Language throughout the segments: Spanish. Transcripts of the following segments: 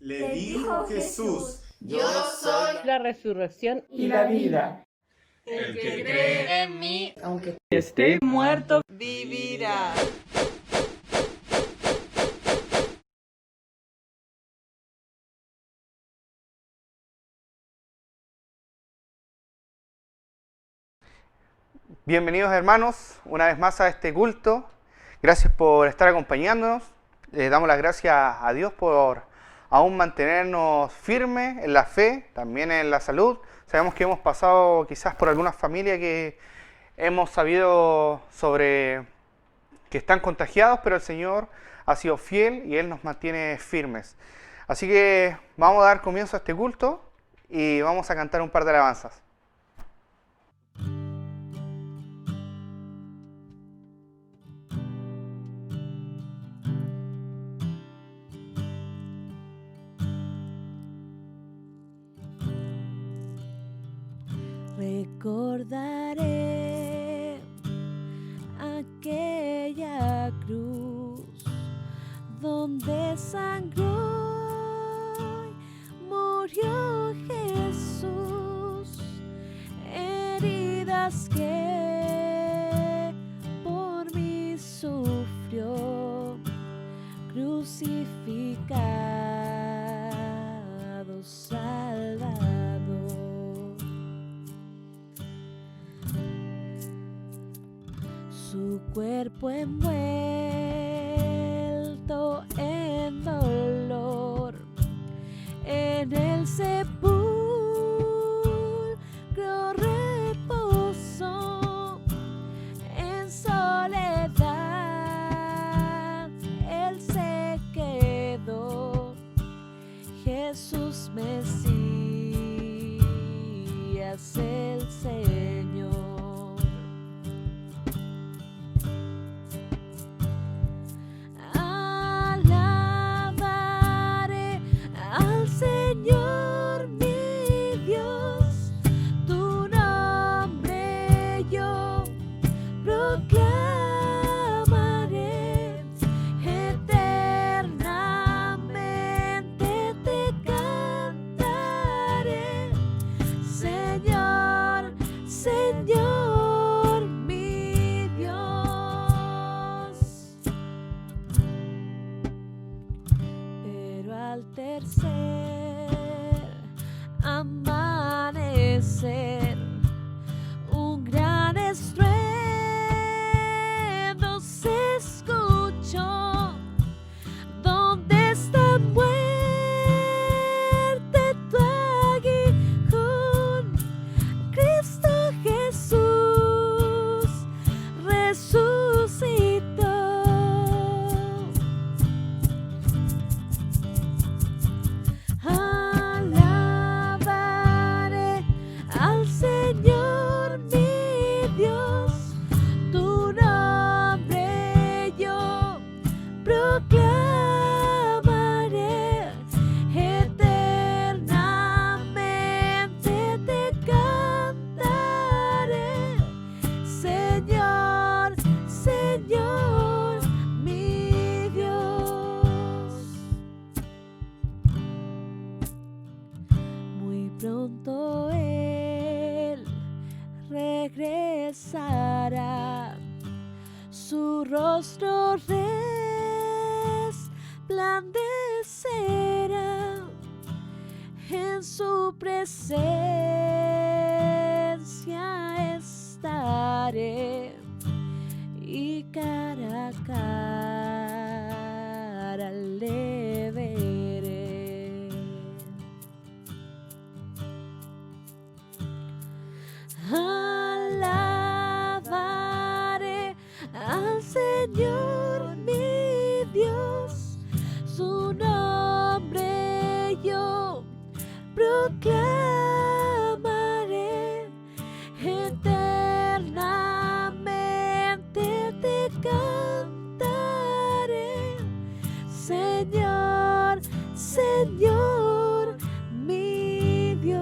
Le dijo Jesús: Yo soy la resurrección y la vida. el que cree en mí, Aunque esté muerto, vivirá. Bienvenidos hermanos, una vez más a este culto. Gracias por estar acompañándonos. Les damos las gracias a Dios por aún mantenernos firmes en la fe, también en la salud. Sabemos que hemos pasado quizás por algunas familias que hemos sabido sobre que están contagiados, pero el Señor ha sido fiel y Él nos mantiene firmes. Así que vamos a dar comienzo a este culto y vamos a cantar un par de alabanzas. Recordaré aquella cruz donde sangró y murió Jesús, heridas que por mí sufrió, crucificado, salvado. Su cuerpo envuelto en dolor, en el sepulcro reposó, en soledad Él se quedó. Jesús Mesías, el Señor. Alabaré al Señor mi Dios, tu nombre yo proclamaré, eternamente te cantaré, Señor, Señor mi Dios. Pero al tercer amanecer, un gran estruendo se escuchó. ¿Dónde está, muerte, tu aguijón? Cristo Jesús resucitó. Alabaré al Señor mi Dios, tu nombre yo proclamaré, eternamente te cantaré, Señor, Señor mi Dios. Muy pronto Él regresará, su rostro resplandecerá, en su presencia estaré, y cara a cara le veré. Alabaré al Señor mi Dios, su nombre yo proclamaré, eternamente te cantaré, Señor, Señor mi Dios.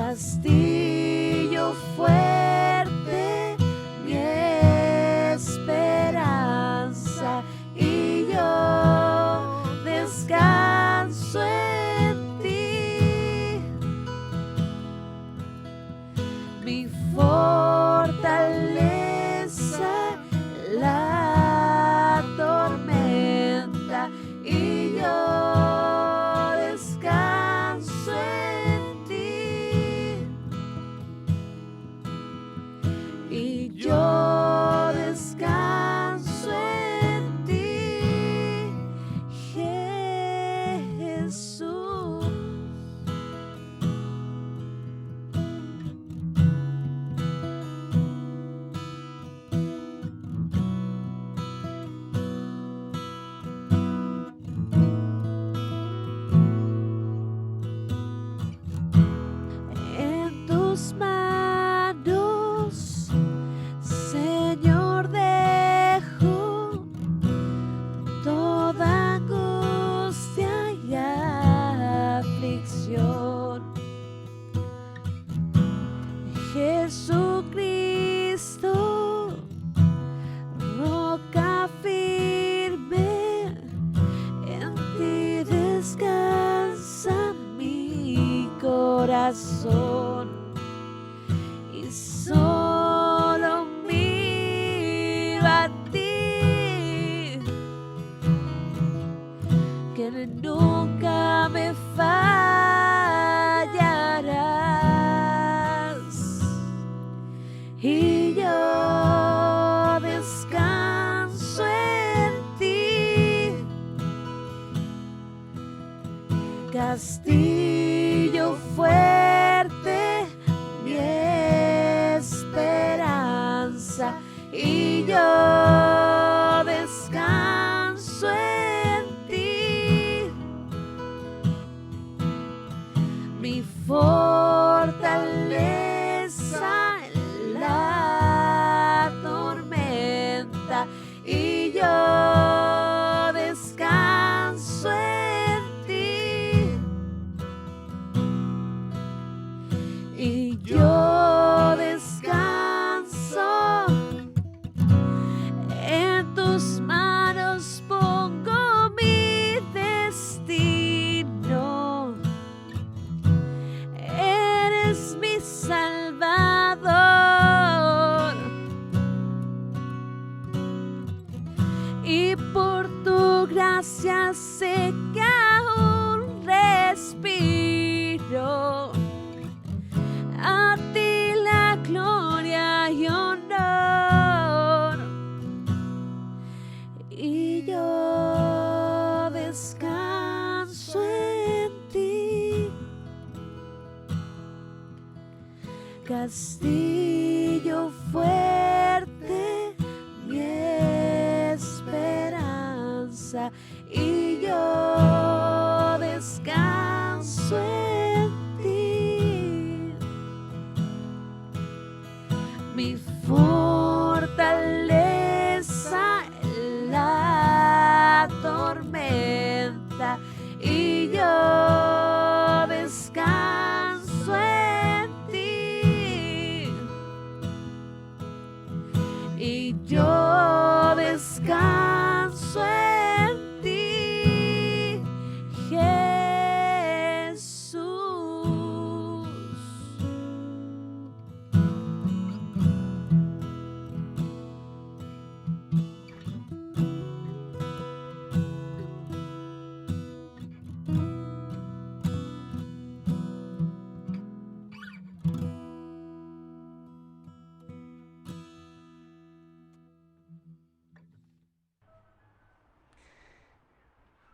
castillo fuerte, mi esperanza, y yo descanso en ti, mi fortaleza, la tormenta, y yo descanso en ti, y yo descanso en ti, Jesús. En tus manos, Señor, dejo toda angustia y aflicción. Jesucristo, roca firme, en ti descansa mi corazón, y solo miro a ti, que nunca me fallarás, y yo descanso en ti, castillo fuerte, mi esperanza, y yo descanso en ti, mi fortaleza en la tormenta, y yo descanso en ti, y yo descanso en tus manos, pongo mi destino, eres mi Salvador, y por tu gracia sé que aún respiro, a ti la gloria y honor, y yo descanso en ti, castillo fuerte, mi esperanza, y yo descanso en ti, mi fortaleza en la tormenta, y yo descanso en ti, y yo descanso en ti, Jesús.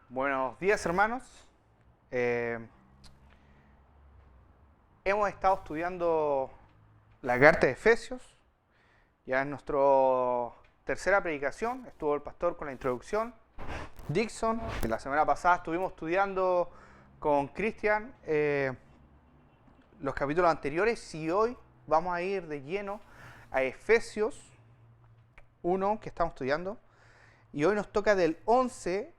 Buenos días, hermanos. Hemos estado estudiando la carta de Efesios. Ya es nuestra tercera predicación. Estuvo el pastor con la introducción, Dixon. La semana pasada estuvimos estudiando con Cristian los capítulos anteriores, y hoy vamos a ir de lleno a Efesios 1, que estamos estudiando, y hoy nos toca del 11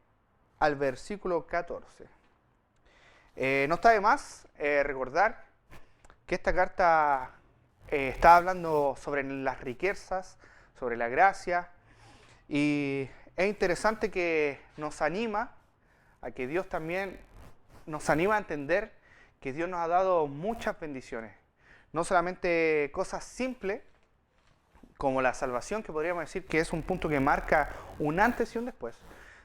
al versículo 14. No está de más recordar que esta carta está hablando sobre las riquezas, sobre la gracia, y es interesante que nos anima a que Dios también nos anima a entender que Dios nos ha dado muchas bendiciones. No solamente cosas simples, como la salvación, que podríamos decir que es un punto que marca un antes y un después,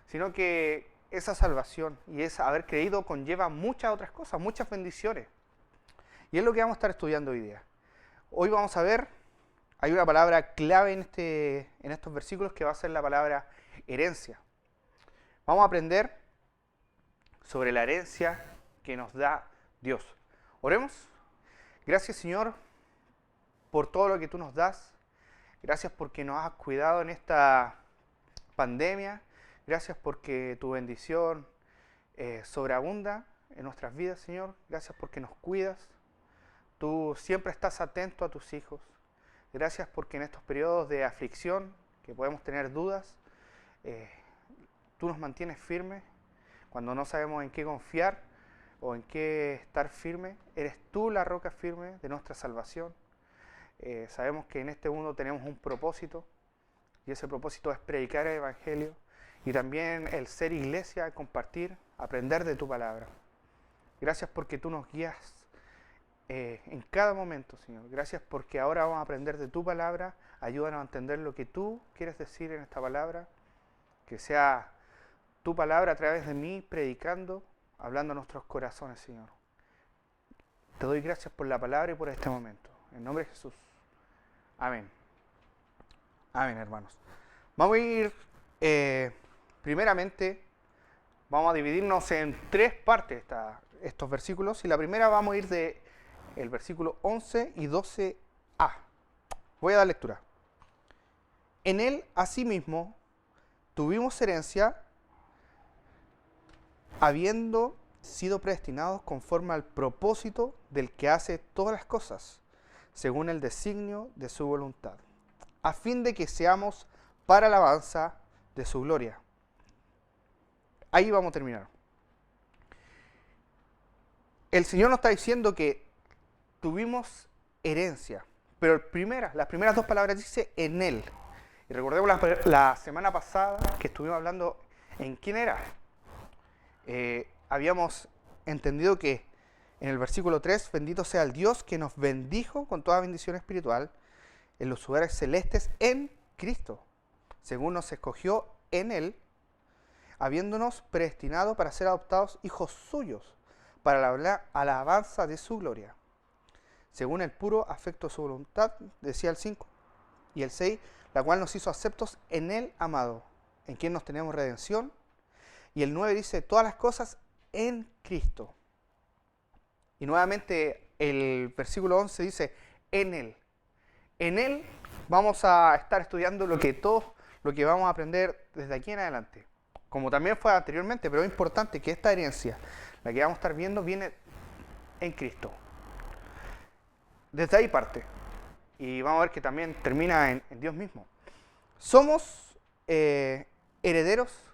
sino que esa salvación y ese haber creído conlleva muchas otras cosas, muchas bendiciones. Y es lo que vamos a estar estudiando hoy día. Hoy vamos a ver, hay una palabra clave en estos versículos que va a ser la palabra herencia. Vamos a aprender sobre la herencia que nos da Dios. Oremos. Gracias, Señor, por todo lo que tú nos das. Gracias porque nos has cuidado en esta pandemia. Gracias porque tu bendición sobreabunda en nuestras vidas, Señor. Gracias porque nos cuidas. Tú siempre estás atento a tus hijos. Gracias porque en estos periodos de aflicción, que podemos tener dudas, tú nos mantienes firmes. Cuando no sabemos en qué confiar o en qué estar firme, eres tú la roca firme de nuestra salvación. Sabemos que en este mundo tenemos un propósito, y ese propósito es predicar el Evangelio y también el ser iglesia, compartir, aprender de tu palabra. Gracias porque tú nos guías en cada momento, Señor. Gracias porque ahora vamos a aprender de tu palabra. Ayúdanos a entender lo que tú quieres decir en esta palabra, que sea tu palabra a través de mí predicando, hablando a nuestros corazones, Señor. Te doy gracias por la palabra y por este momento. En nombre de Jesús. Amén. Amén, hermanos. Vamos a ir, primeramente, vamos a dividirnos en tres partes estos versículos. Y la primera vamos a ir del versículo 11 y 12a. Voy a dar lectura. En él, asimismo, tuvimos herencia, habiendo sido predestinados conforme al propósito del que hace todas las cosas, según el designio de su voluntad, a fin de que seamos para alabanza de su gloria. Ahí vamos a terminar. El Señor nos está diciendo que tuvimos herencia, pero las primeras dos palabras dice en Él. Y recordemos la semana pasada que estuvimos hablando en quién era. Habíamos entendido que en el versículo 3, bendito sea el Dios que nos bendijo con toda bendición espiritual en los lugares celestes en Cristo, según nos escogió en Él, habiéndonos predestinado para ser adoptados hijos suyos, para la alabanza de su gloria, según el puro afecto de su voluntad, decía el 5, y el 6, la cual nos hizo aceptos en Él amado, en quien nos tenemos redención, y el 9 dice, todas las cosas en Cristo. Y nuevamente el versículo 11 dice, en Él. En Él vamos a estar estudiando lo que vamos a aprender desde aquí en adelante. Como también fue anteriormente, pero es importante que esta herencia, la que vamos a estar viendo, viene en Cristo. Desde ahí parte. Y vamos a ver que también termina en Dios mismo. Somos herederos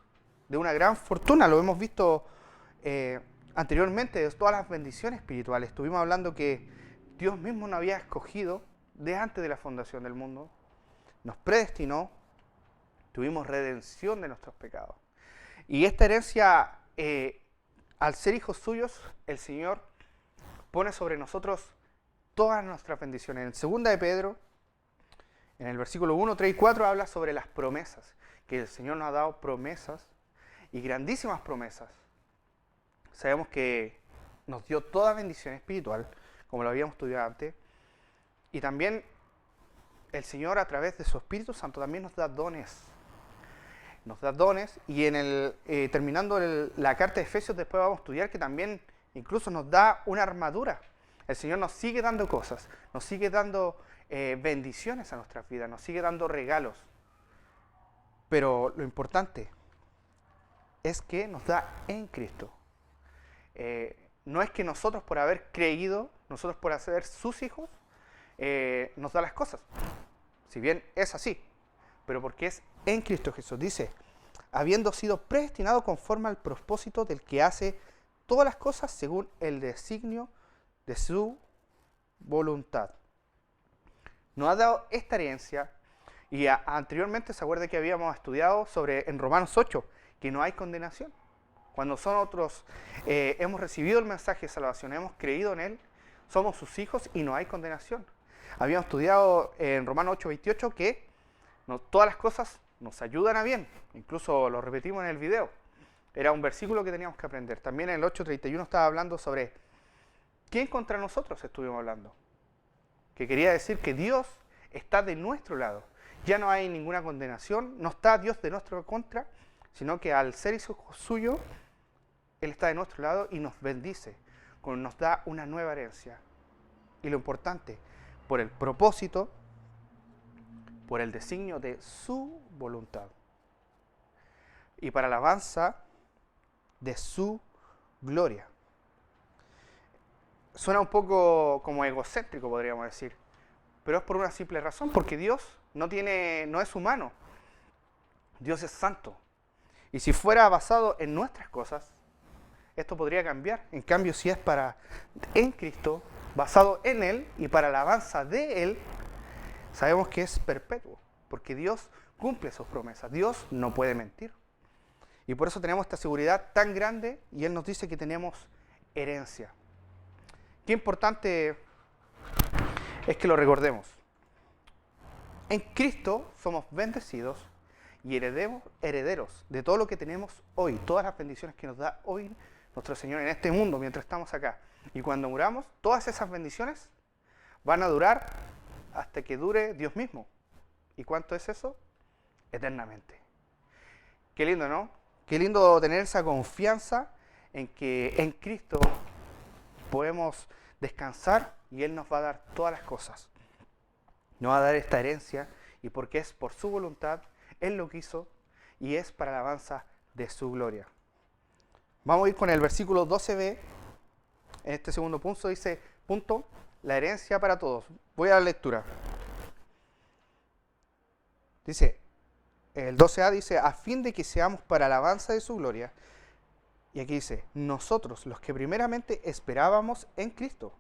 de una gran fortuna, lo hemos visto anteriormente, de todas las bendiciones espirituales. Estuvimos hablando que Dios mismo nos había escogido de antes de la fundación del mundo, nos predestinó, tuvimos redención de nuestros pecados. Y esta herencia, al ser hijos suyos, el Señor pone sobre nosotros todas nuestras bendiciones. En 2 de Pedro, en el versículo 1, 3 y 4, habla sobre las promesas, que el Señor nos ha dado promesas y grandísimas promesas. Sabemos que nos dio toda bendición espiritual, como lo habíamos estudiado antes, y también el Señor a través de su Espíritu Santo también nos da dones. Nos da dones, y terminando la carta de Efesios después vamos a estudiar que también incluso nos da una armadura. El Señor nos sigue dando cosas, nos sigue dando bendiciones a nuestras vidas, nos sigue dando regalos. Pero lo importante es que nos da en Cristo. No es que nosotros por haber creído, nosotros por ser sus hijos, nos da las cosas. Si bien es así, pero porque es en Cristo Jesús. Dice, habiendo sido predestinado conforme al propósito del que hace todas las cosas según el designio de su voluntad. Nos ha dado esta herencia y anteriormente se acuerda que habíamos estudiado sobre en Romanos 8 que no hay condenación. Cuando nosotros hemos recibido el mensaje de salvación, hemos creído en él, somos sus hijos y no hay condenación. Habíamos estudiado en Romanos 8:28 que todas las cosas nos ayudan a bien, incluso lo repetimos en el video. Era un versículo que teníamos que aprender. También en el 8:31 estaba hablando sobre quién contra nosotros estuvimos hablando. Que quería decir que Dios está de nuestro lado. Ya no hay ninguna condenación, no está Dios de nuestro contra, sino que al ser hijo suyo, Él está de nuestro lado y nos bendice, nos da una nueva herencia. Y lo importante, por el propósito, por el designio de su voluntad. Y para la alabanza de su gloria. Suena un poco como egocéntrico, podríamos decir, pero es por una simple razón, porque Dios no es humano. Dios es santo. Y si fuera basado en nuestras cosas, esto podría cambiar. En cambio, si es en Cristo, basado en Él y para la alabanza de Él, sabemos que es perpetuo, porque Dios cumple sus promesas. Dios no puede mentir. Y por eso tenemos esta seguridad tan grande y Él nos dice que tenemos herencia. Qué importante es que lo recordemos. En Cristo somos bendecidos y herederos de todo lo que tenemos hoy, todas las bendiciones que nos da hoy nuestro Señor en este mundo mientras estamos acá. Y cuando muramos, todas esas bendiciones van a durar hasta que dure Dios mismo. ¿Y cuánto es eso? Eternamente. Qué lindo, ¿no? Qué lindo tener esa confianza en que en Cristo podemos descansar y Él nos va a dar todas las cosas. Nos va a dar esta herencia y porque es por su voluntad, Él lo quiso y es para la alabanza de su gloria. Vamos a ir con el versículo 12b. En este segundo punto dice, la herencia para todos. Voy a la lectura. Dice, el 12a dice, a fin de que seamos para la alabanza de su gloria. Y aquí dice, nosotros los que primeramente esperábamos en Cristo,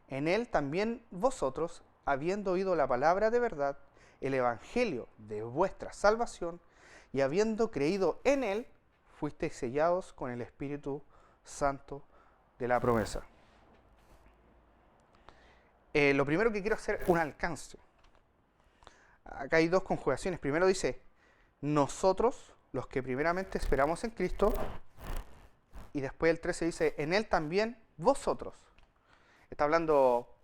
en Él también vosotros, habiendo oído la palabra de verdad, el evangelio de vuestra salvación, y habiendo creído en Él, fuisteis sellados con el Espíritu Santo de la promesa. Lo primero que quiero hacer es un alcance. Acá hay dos conjugaciones. Primero dice, nosotros, los que primeramente esperamos en Cristo, y después el 13 dice, en Él también vosotros. Está hablando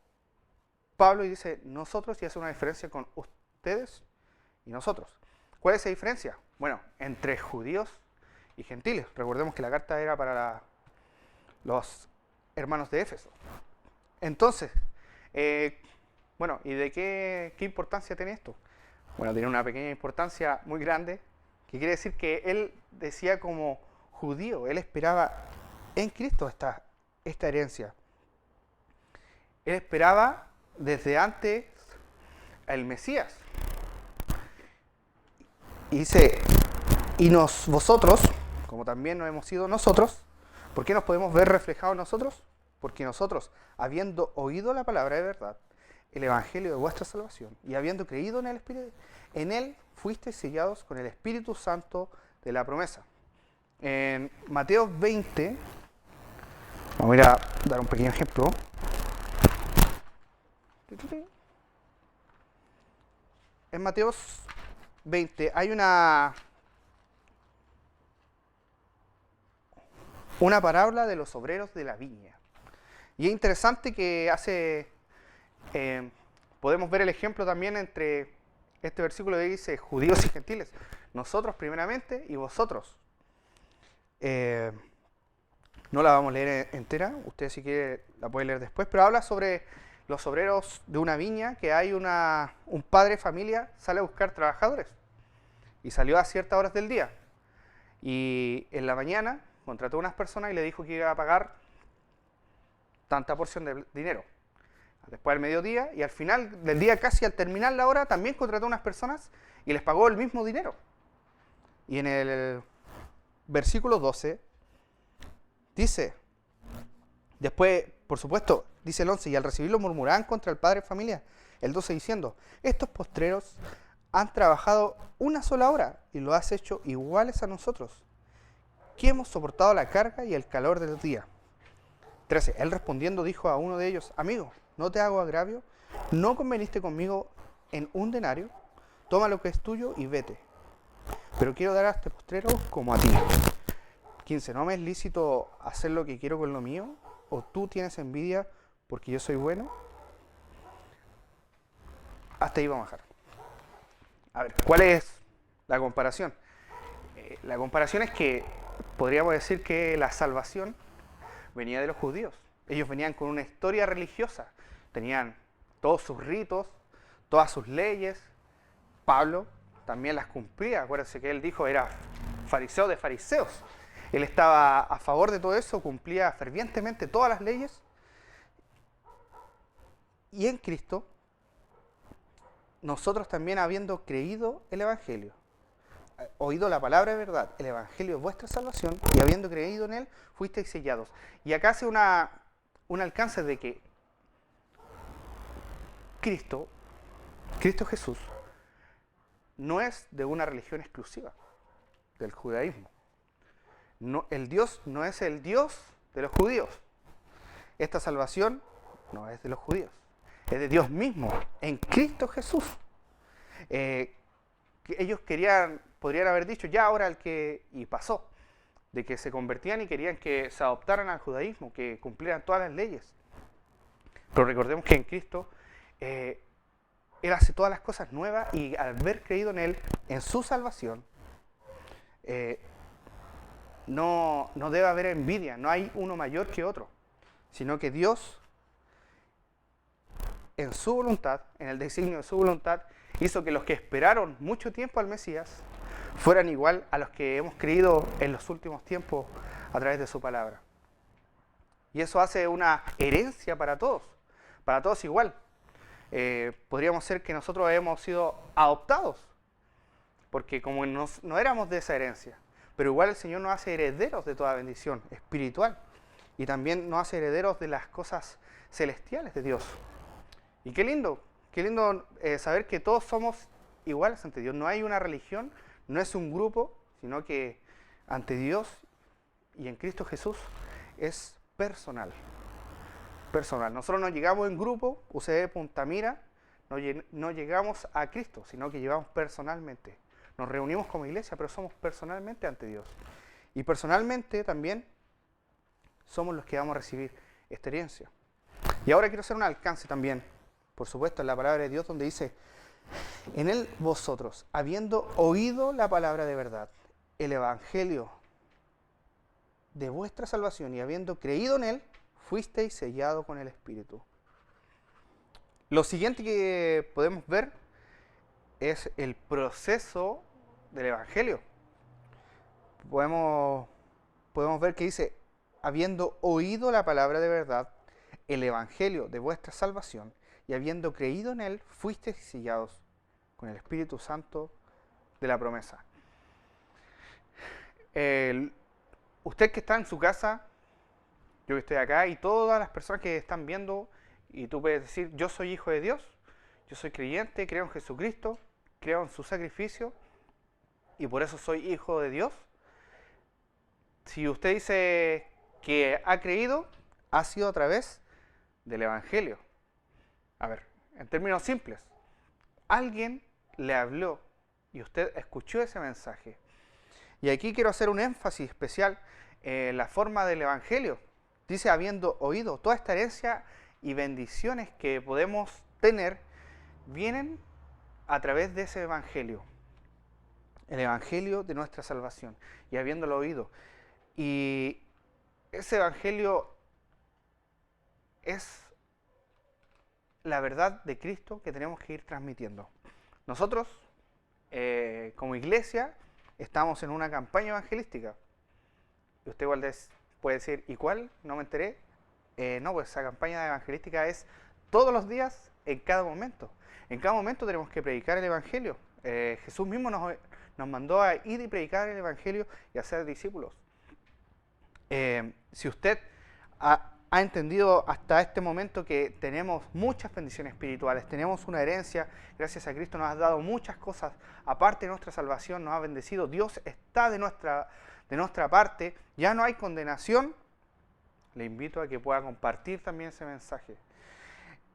Pablo y dice, nosotros, y hace una diferencia con ustedes y nosotros. ¿Cuál es esa diferencia? Bueno, entre judíos y gentiles. Recordemos que la carta era para los hermanos de Éfeso. Entonces, bueno, ¿y de qué importancia tiene esto? Bueno, tiene una pequeña importancia muy grande, que quiere decir que él decía como judío, él esperaba en Cristo esta herencia. Él esperaba desde antes el Mesías. Y dice, vosotros, como también nos hemos sido nosotros, ¿por qué nos podemos ver reflejados nosotros? Porque nosotros, habiendo oído la palabra de verdad, el evangelio de vuestra salvación, y habiendo creído en el Espíritu, en Él fuisteis sellados con el Espíritu Santo de la promesa. En Mateo 20, vamos a ir a dar un pequeño ejemplo. En Mateo 20 hay una parábola de los obreros de la viña. Y es interesante que podemos ver el ejemplo también entre este versículo que dice judíos y gentiles. Nosotros primeramente y vosotros. No la vamos a leer entera, usted si quiere la puede leer después, pero habla sobre los obreros de una viña, que hay un padre de familia, sale a buscar trabajadores. Y salió a ciertas horas del día. Y en la mañana contrató a unas personas y le dijo que iba a pagar tanta porción de dinero. Después del mediodía y al final del día, casi al terminar la hora, también contrató a unas personas y les pagó el mismo dinero. Y en el versículo 12 dice, después por supuesto, dice el 11, y al recibirlo murmuraban contra el padre de familia. El 12 diciendo, estos postreros han trabajado una sola hora y lo has hecho iguales a nosotros, que hemos soportado la carga y el calor del día. 13. Él respondiendo dijo a uno de ellos, amigo, no te hago agravio, ¿no conveniste conmigo en un denario? Toma lo que es tuyo y vete. Pero quiero dar a este postrero como a ti. 15. ¿No me es lícito hacer lo que quiero con lo mío? ¿O tú tienes envidia porque yo soy bueno? Hasta ahí vamos a bajar. A ver, ¿cuál es la comparación? La comparación es que podríamos decir que la salvación venía de los judíos. Ellos venían con una historia religiosa. Tenían todos sus ritos, todas sus leyes. Pablo también las cumplía. Acuérdense que él dijo era fariseo de fariseos. Él estaba a favor de todo eso, cumplía fervientemente todas las leyes. Y en Cristo, nosotros también habiendo creído el Evangelio, oído la palabra de verdad, el Evangelio es vuestra salvación, y habiendo creído en él, fuisteis sellados. Y acá hace un alcance de que Cristo Jesús, no es de una religión exclusiva, del judaísmo. No, el Dios no es el Dios de los judíos. Esta salvación no es de los judíos, es de Dios mismo, en Cristo Jesús. Que ellos podrían haber dicho, ya ahora y pasó, de que se convertían y querían que se adoptaran al judaísmo, que cumplieran todas las leyes. Pero recordemos que en Cristo, Él hace todas las cosas nuevas y al haber creído en Él, en su salvación, no debe haber envidia, no hay uno mayor que otro, sino que Dios, en su voluntad, en el designio de su voluntad, hizo que los que esperaron mucho tiempo al Mesías fueran igual a los que hemos creído en los últimos tiempos a través de su palabra. Y eso hace una herencia para todos igual. Podríamos ser que nosotros hemos sido adoptados, porque como no éramos de esa herencia, pero igual el Señor nos hace herederos de toda bendición espiritual y también nos hace herederos de las cosas celestiales de Dios. Y qué lindo saber que todos somos iguales ante Dios. No hay una religión, no es un grupo, sino que ante Dios y en Cristo Jesús es personal. Nosotros no llegamos en grupo, UCB Punta Mira, no llegamos a Cristo, sino que llegamos personalmente. Nos reunimos como iglesia, pero somos personalmente ante Dios. Y personalmente también somos los que vamos a recibir esta herencia. Y ahora quiero hacer un alcance también, por supuesto, en la palabra de Dios, donde dice, en él vosotros, habiendo oído la palabra de verdad, el evangelio de vuestra salvación y habiendo creído en él, fuisteis sellados con el Espíritu. Lo siguiente que podemos ver es el proceso del Evangelio. Podemos ver que dice, habiendo oído la palabra de verdad, el Evangelio de vuestra salvación, y habiendo creído en él, fuisteis sellados con el Espíritu Santo de la promesa. Usted que está en su casa, yo que estoy acá, y todas las personas que están viendo, y tú puedes decir, yo soy hijo de Dios, yo soy creyente, creo en Jesucristo, creo en su sacrificio, y por eso soy hijo de Dios. Si usted dice que ha creído, ha sido a través del Evangelio. A ver, en términos simples, alguien le habló y usted escuchó ese mensaje. Y aquí quiero hacer un énfasis especial en la forma del Evangelio. Dice, habiendo oído, toda esta herencia y bendiciones que podemos tener, vienen a través de ese Evangelio. El Evangelio de nuestra salvación. Y habiéndolo oído. Y ese Evangelio es la verdad de Cristo que tenemos que ir transmitiendo. Nosotros, como iglesia, estamos en una campaña evangelística. Y usted igual puede decir, ¿y cuál? No me enteré. No, pues esa campaña evangelística es todos los días, en cada momento. En cada momento tenemos que predicar el Evangelio. Jesús mismo nos mandó a ir y predicar el Evangelio y a ser discípulos. Si usted ha entendido hasta este momento que tenemos muchas bendiciones espirituales, tenemos una herencia, gracias a Cristo nos ha dado muchas cosas, aparte de nuestra salvación nos ha bendecido, Dios está de nuestra parte, ya no hay condenación, le invito a que pueda compartir también ese mensaje.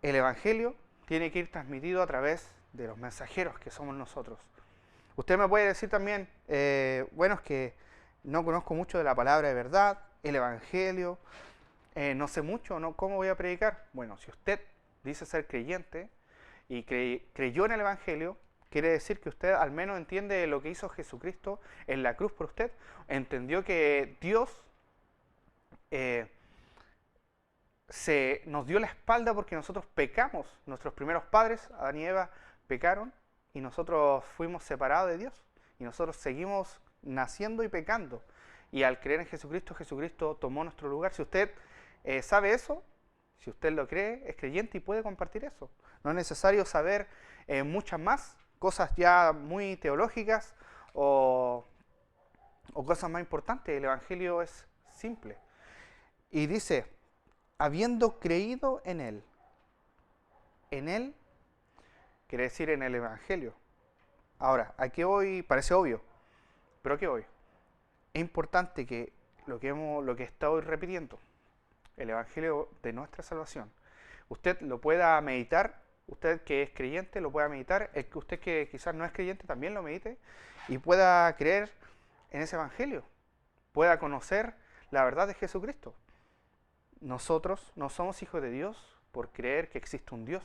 El Evangelio tiene que ir transmitido a través de los mensajeros que somos nosotros. Usted me puede decir también, bueno, es que no conozco mucho de la palabra de verdad, el Evangelio, no sé mucho, ¿no? ¿Cómo voy a predicar? Bueno, si usted dice ser creyente y creyó en el Evangelio, quiere decir que usted al menos entiende lo que hizo Jesucristo en la cruz por usted. Entendió que Dios nos dio la espalda porque nosotros pecamos. Nuestros primeros padres, Adán y Eva, pecaron y nosotros fuimos separados de Dios. Y nosotros seguimos naciendo y pecando. Y al creer en Jesucristo, Jesucristo tomó nuestro lugar. Si usted sabe eso, si usted lo cree, es creyente y puede compartir eso. No es necesario saber muchas más cosas ya muy teológicas o cosas más importantes. El Evangelio es simple. Y dice, habiendo creído en Él quiere decir en el Evangelio. Ahora, aquí hoy parece obvio, pero ¿qué hoy? Es importante que lo que está hoy repitiendo, el Evangelio de nuestra salvación, usted lo pueda meditar, usted que es creyente lo pueda meditar, el que usted que quizás no es creyente también lo medite y pueda creer en ese Evangelio, pueda conocer la verdad de Jesucristo. Nosotros no somos hijos de Dios por creer que existe un Dios,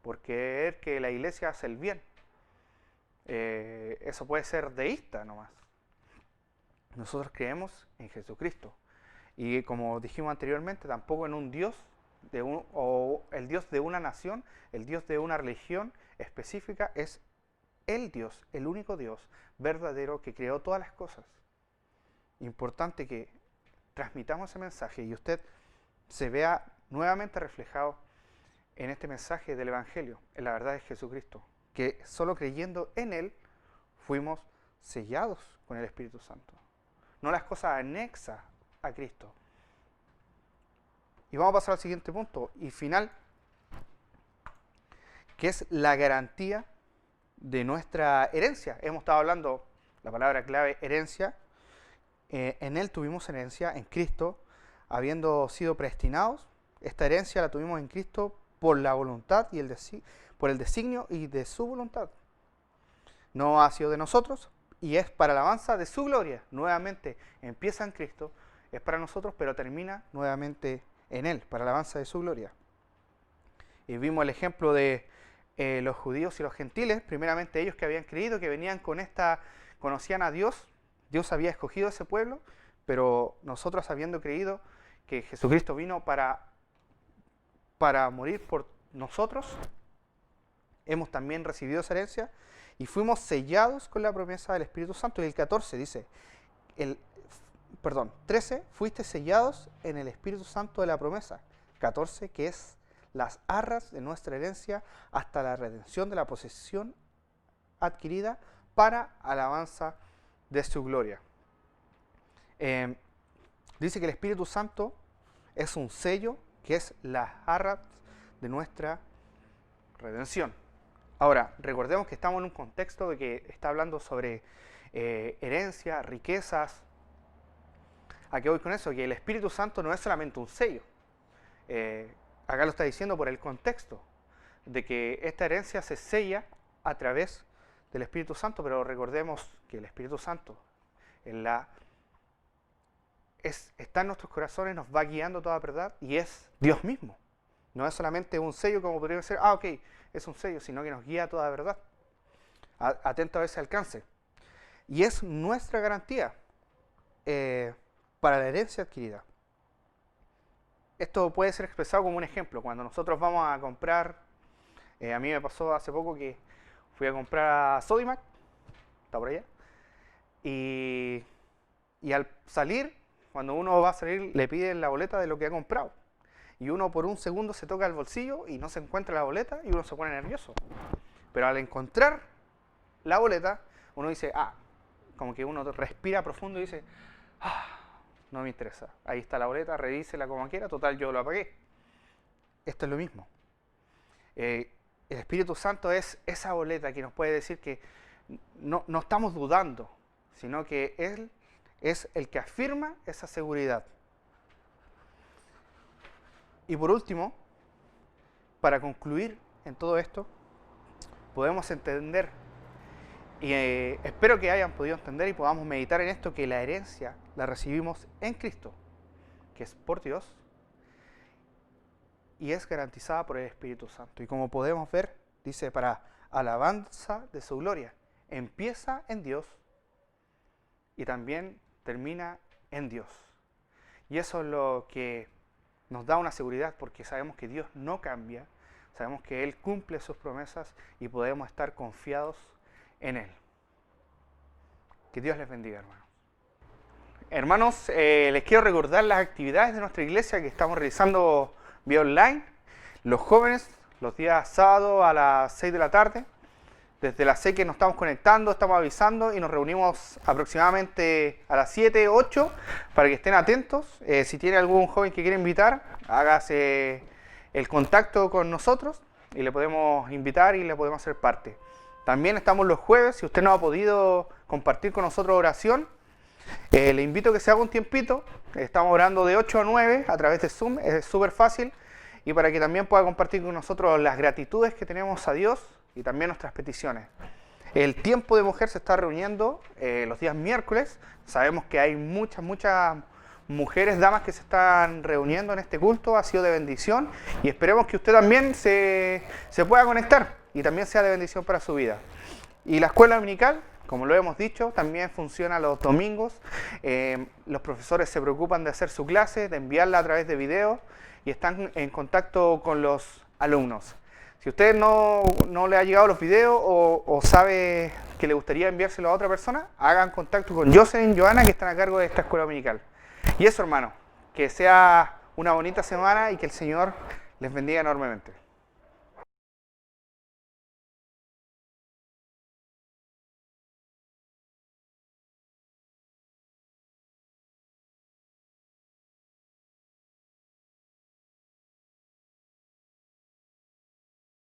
por creer que la iglesia hace el bien. Eso puede ser deísta nomás. Nosotros creemos en Jesucristo. Y como dijimos anteriormente, tampoco en un Dios, o el Dios de una nación, el Dios de una religión específica, es el Dios, el único Dios verdadero que creó todas las cosas. Importante que transmitamos ese mensaje y usted se vea nuevamente reflejado en este mensaje del Evangelio, en la verdad de Jesucristo, que solo creyendo en Él fuimos sellados con el Espíritu Santo. No las cosas anexas a Cristo. Y vamos a pasar al siguiente punto y final, que es la garantía de nuestra herencia. Hemos estado hablando, la palabra clave, herencia. En Él tuvimos herencia, en Cristo, habiendo sido predestinados. Esta herencia la tuvimos en Cristo por la voluntad y por el designio y de su voluntad. No ha sido de nosotros y es para la alabanza de su gloria. Nuevamente empieza en Cristo, es para nosotros, pero termina nuevamente en Él, para la alabanza de su gloria. Y vimos el ejemplo de los judíos y los gentiles, primeramente ellos que habían creído, que venían conocían a Dios. Dios había escogido ese pueblo, pero nosotros habiendo creído que Jesucristo vino para morir por nosotros, hemos también recibido esa herencia y fuimos sellados con la promesa del Espíritu Santo. Y el 14 dice, 13, fuiste sellados en el Espíritu Santo de la promesa. 14, que es las arras de nuestra herencia hasta la redención de la posesión adquirida para alabanza de su gloria. Dice que el Espíritu Santo es un sello que es las arras de nuestra redención. Ahora, recordemos que estamos en un contexto de que está hablando sobre herencia, riquezas. ¿A qué voy con eso? Que el Espíritu Santo no es solamente un sello. Acá lo está diciendo por el contexto de que esta herencia se sella a través del Espíritu Santo, pero recordemos que el Espíritu Santo está en nuestros corazones, nos va guiando toda verdad y es Dios mismo. No es solamente un sello como podría ser, ok, es un sello, sino que nos guía a toda verdad. Atento a ese alcance. Y es nuestra garantía para la herencia adquirida. Esto puede ser expresado como un ejemplo. Cuando nosotros vamos a comprar, a mí me pasó hace poco que fui a comprar a Sodimac, está por allá, y al salir, cuando uno va a salir, le piden la boleta de lo que ha comprado. Y uno por un segundo se toca el bolsillo y no se encuentra la boleta y uno se pone nervioso. Pero al encontrar la boleta, uno dice, como que uno respira profundo y dice, no me interesa. Ahí está la boleta, revísela como quiera, total yo lo apagué. Esto es lo mismo. El Espíritu Santo es esa boleta que nos puede decir que no estamos dudando, sino que Él es el que afirma esa seguridad. Y por último, para concluir en todo esto, podemos entender, y espero que hayan podido entender y podamos meditar en esto, que la herencia la recibimos en Cristo, que es por Dios, y es garantizada por el Espíritu Santo. Y como podemos ver, dice, para alabanza de su gloria. Empieza en Dios y también termina en Dios. Y eso es lo que nos da una seguridad, porque sabemos que Dios no cambia, sabemos que Él cumple sus promesas y podemos estar confiados en Él. Que Dios les bendiga, hermanos. Hermanos, les quiero recordar las actividades de nuestra iglesia que estamos realizando vía online. Los jóvenes, los días sábados a las 6 de la tarde. Desde las 6 que nos estamos conectando, estamos avisando y nos reunimos aproximadamente a las 7, 8 para que estén atentos. Si tiene algún joven que quiere invitar, hágase el contacto con nosotros y le podemos invitar y le podemos hacer parte. También estamos los jueves, si usted no ha podido compartir con nosotros oración, le invito a que se haga un tiempito. Estamos orando de 8 a 9 a través de Zoom, es súper fácil, y para que también pueda compartir con nosotros las gratitudes que tenemos a Dios y también nuestras peticiones. El tiempo de mujer se está reuniendo los días miércoles. Sabemos que hay muchas mujeres, damas que se están reuniendo en este culto. Ha sido de bendición y esperemos que usted también se pueda conectar y también sea de bendición para su vida. Y la escuela dominical, como lo hemos dicho, también funciona los domingos. Los profesores se preocupan de hacer su clase, de enviarla a través de video y están en contacto con los alumnos. Si usted no le ha llegado los videos o sabe que le gustaría enviárselo a otra persona, hagan contacto con Jocelyn y Joana, que están a cargo de esta escuela dominical. Y eso, hermano, que sea una bonita semana y que el Señor les bendiga enormemente.